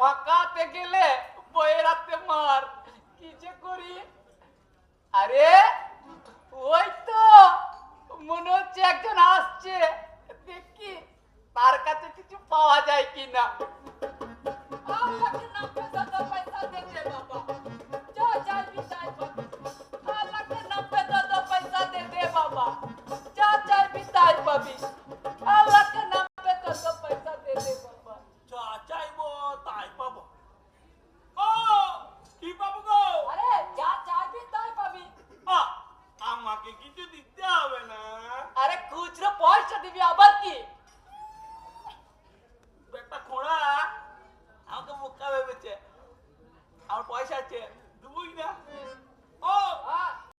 ফাঁকাতে গেলে বইয়ের হাতে মার, কি যে করি। আরে ওই তো মনে হচ্ছে একজন আসছে, দেখি তার কাছে কিছু পাওয়া যায় কিনা। আল্লাহকে নাম पे ज्यादा पैसा दे दे बाबा, जा चाय भी चाय पाबी। আল্লাহকে নাম पे ज्यादा पैसा दे दे बाबा, जा चाय भी चाय पाबी। আল্লাহকে নাম पे ज्यादा पैसा दे दे बाबा, যা চাইবো তাই পাবো। ও কি পাবো গো? আরে যা চাইবি তাই পাবি। আমাকে কিছু দিতে হবে না। আরে খুচরো পয়সা দিবি আবার